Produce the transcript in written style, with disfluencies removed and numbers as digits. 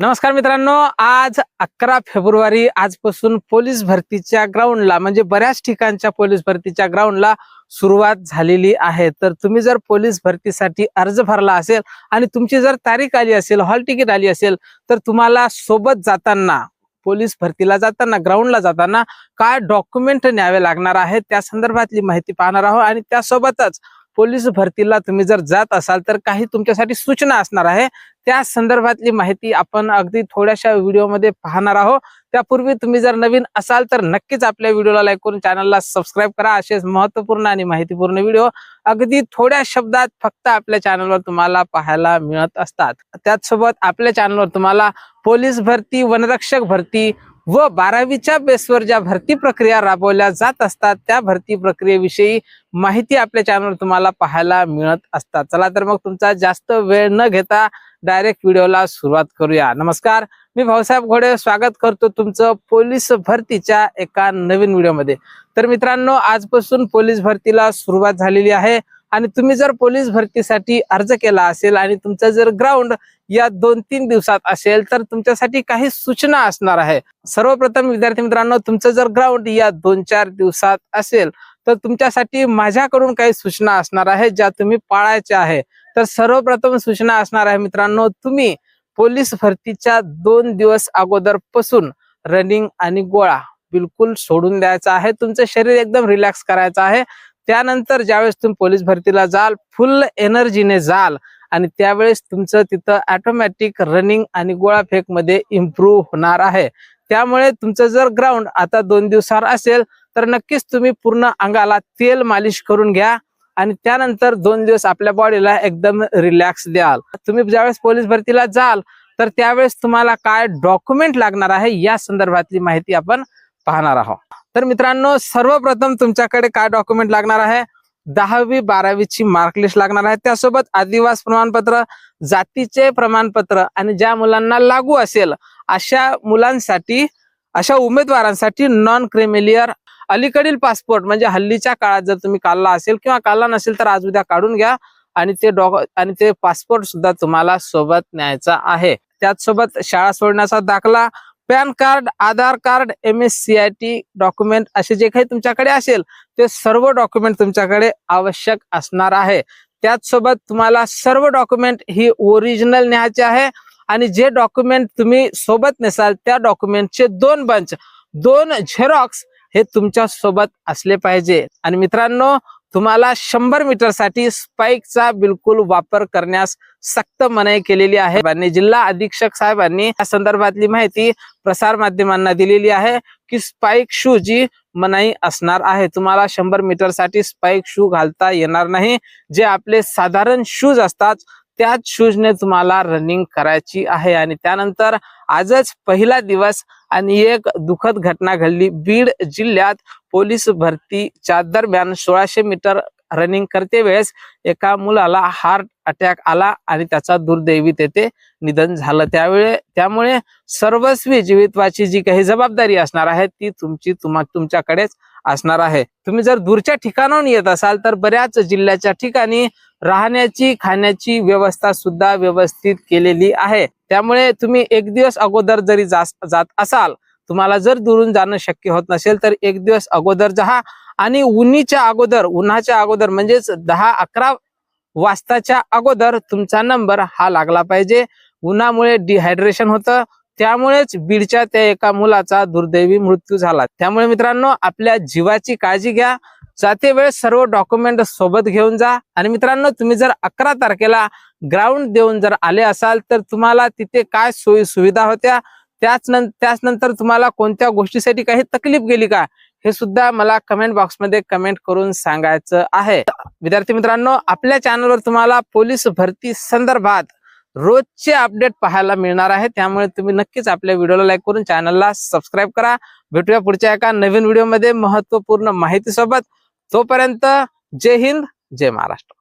नमस्कार मित्रांनो, आज 11 फेब्रुवारी आजपासून पोलीस भरतीच्या ग्राउंडला म्हणजे बऱ्याच ठिकाणच्या पोलीस भरतीच्या ग्राउंडला सुरुवात झालेली आहे। तर तुम्ही जर पोलीस भरतीसाठी अर्ज भरला असेल आणि तुमची जर तारीख आली असेल, हॉल तिकीट आली असेल, तर तुम्हाला सोबत जाताना पोलीस भरतीला जाताना ग्राउंडला जाताना काय डॉक्युमेंट न्यावे लागणार आहे त्या संदर्भातली माहिती पाहणार आहोत। आणि त्यासोबतच पोलीस भरतीला तुम्ही जर जात असाल तर काही तुमच्यासाठी सूचना असणार आहे, त्या संदर्भातली माहिती आपण अगदी थोड्याशा व्हिडिओमध्ये पाहणार आहोत। त्यापूर्वी तुम्ही जर नवीन असाल तर नक्कीच आपल्या व्हिडिओला लाईक करून चॅनलला सबस्क्राईब करा। असेच महत्त्वपूर्ण आणि माहितीपूर्ण व्हिडिओ अगदी थोड्या शब्दात फक्त आपल्या चॅनलवर तुम्हाला पाहायला मिळत असतात। त्याचसोबत आपल्या चॅनलवर तुम्हाला पोलीस भरती, वनरक्षक भरती व 12वीच्या बेसवर ज्या भरती प्रक्रिया राबवल्या जात असतात त्या भरती प्रक्रियेविषयी माहिती आपल्या चॅनलवर तुम्हाला पाहायला मिळत असतात। चला तर मग तुमचा जास्त वेळ न घेता डायरेक्ट व्हिडिओला सुरुवात करूया। नमस्कार, मी भाऊसाहेब घोडे स्वागत करतो तुमचं पोलीस भरतीच्या एका नवीन व्हिडिओमध्ये। तर मित्रांनो, आजपासून पोलीस भरतीला सुरुवात झालेली आहे आणि तुम्ही जर पोलीस भरतीसाठी अर्ज केला असेल आणि तुमचं जर ग्राउंड या 2-3 दिवसात असेल तर तुमच्यासाठी काही सूचना असणार आहे। सर्वप्रथम विद्यार्थी मित्रांनो, तुमचं जर ग्राउंड या 2-4 दिवसात असेल तर तुमच्यासाठी माझ्याकडून काही सूचना असणार आहे ज्या तुम्ही पाळायच्या आहे। तर सर्वप्रथम सूचना असणार आहे मित्रांनो, तुम्ही पोलीस भरतीच्या 2 दिवस अगोदरपासून रनिंग आणि गोळा बिलकुल सोडून द्यायचा आहे। तुमचं शरीर एकदम रिलॅक्स करायचं आहे। त्यानंतर ज्यावेळेस तुम्ही पोलीस भरतीला जाल, फुल एनर्जीने जाल आणि त्यावेळेस तुमचं तिथं ऑटोमॅटिक रनिंग आणि गोळाफेक मध्ये इम्प्रूव्ह होणार आहे। त्यामुळे तुमचं जर ग्राउंड आता 2 दिवसावर असेल तर नक्कीच तुम्ही पूर्ण अंगाला तेल मालिश करून घ्या आणि त्यानंतर 2 दिवस आपल्या बॉडीला एकदम रिलॅक्स द्याल। तुम्ही ज्यावेळेस पोलीस भरतीला जाल तर त्यावेळेस तुम्हाला काय डॉक्युमेंट लागणार आहे या संदर्भातली माहिती आपण पाहणार आहोत। तर मित्रांनो, सर्वप्रथम तुमच्याकडे काय डॉक्युमेंट लागणार आहे, 10वी 12वीची मार्कलिस्ट लागणार आहे। त्यासोबत आदिवासी प्रमाणपत्र, जातीचे प्रमाणपत्र आणि ज्या मुलांना लागू असेल अशा मुलांसाठी, अशा उमेदवारांसाठी नॉन क्रिमिलियर अलीकडील पासपोर्ट म्हणजे हल्लीच्या काळात जर तुम्ही काढला असेल किंवा काढला नसेल तर आज उद्या काढून घ्या आणि ते पासपोर्ट सुद्धा तुम्हाला सोबत न्यायचा आहे। त्याचसोबत शाळा सोडण्याचा दाखला, पॅन कार्ड, आधार कार्ड, MSCIT डॉक्युमेंट असे जे काही तुमच्याकडे असेल ते सर्व डॉक्युमेंट तुमच्याकडे आवश्यक असणार आहे। त्याचसोबत तुम्हाला सर्व डॉक्युमेंट ही ओरिजिनल न्यायचे आहे आणि जे डॉक्युमेंट तुम्ही सोबत नेसाल त्या डॉक्युमेंटचे 2 बंच, 2 झेरॉक्स हे तुमच्या सोबत असले पाहिजे। आणि मित्रांनो, तुम्हाला 100 मीटरसाठी स्पाइकचा बिलकुल वापर करण्यास सक्त मनाई केलेली आहे। जिल्हा अधीक्षक साहेबांनी या संदर्भातली माहिती प्रसार माध्यमांना दिलेली आहे की स्पाइक शूची मनाई असणार आहे। तुम्हाला 100 मीटरसाठी स्पाइक शू घालता येणार नाही। जे आपले साधारण शूज असतात त्याच शूजने तुम्हाला रनिंग करायची आहे। आणि त्यानंतर आजच पहिला दिवस आणि एक दुःखद घटना घडली। बीड जिल्ह्यात पोलीस भरतीच्या दरम्यान 1600 मीटर रनिंग करते वेळेस एका मुलाला हार्ट अटॅक आला आणि त्याचा दुर्दैवी तेथे निधन झालं। त्यामुळे सर्वस्वी जीवितवाची जी काही जबाबदारी असणार आहे ती तुमच्याकडेच असणार आहे। तुम्ही जर दूरच्या ठिकाणाहून येत असाल तर बऱ्याच जिल्ह्याच्या ठिकाणी राहण्याची, खाण्याची व्यवस्था सुद्धा व्यवस्थित केलेली आहे। त्यामुळे तुम्ही 1 दिवस अगोदर जरी जात असाल, तुम्हाला जर दुरून जाणं शक्य होत नसेल तर 1 दिवस अगोदर जा आणि उन्हाच्या अगोदर म्हणजेच 10-11 वाजताच्या अगोदर तुमचा नंबर हा लागला पाहिजे। उन्हामुळे डिहायड्रेशन होतं, त्यामुळेच बीडच्या त्या एका मुलाचा दुर्दैवी मृत्यू झाला। त्यामुळे मित्रांनो, आपल्या जीवाची काळजी घ्या, जाते वेळेस सर्व डॉक्युमेंट सोबत घेऊन जा। आणि मित्रांनो, तुम्ही जर 11 तारखेला ग्राउंड देऊन जर आले असाल तर तुम्हाला तिथे काय सोयी सुविधा होत्या, त्याचनंतर तुम्हाला कोणत्या गोष्टीसाठी काही तकलीफ गेली का, हे सुद्धा मला कमेंट बॉक्समध्ये कमेंट करून सांगायचं आहे। विद्यार्थी मित्रांनो, आपल्या चॅनलवर तुम्हाला पोलीस भरती संदर्भात रोजचे अपडेट पाहायला मिळणार आहे। त्यामुळे तुम्ही नक्कीच आपल्या व्हिडिओला लाईक करून चॅनलला सबस्क्राईब करा। भेटूया पुढच्या एका नवीन व्हिडिओमध्ये महत्त्वपूर्ण माहिती सोबत। तोपर्यंत जय हिंद, जय महाराष्ट्र।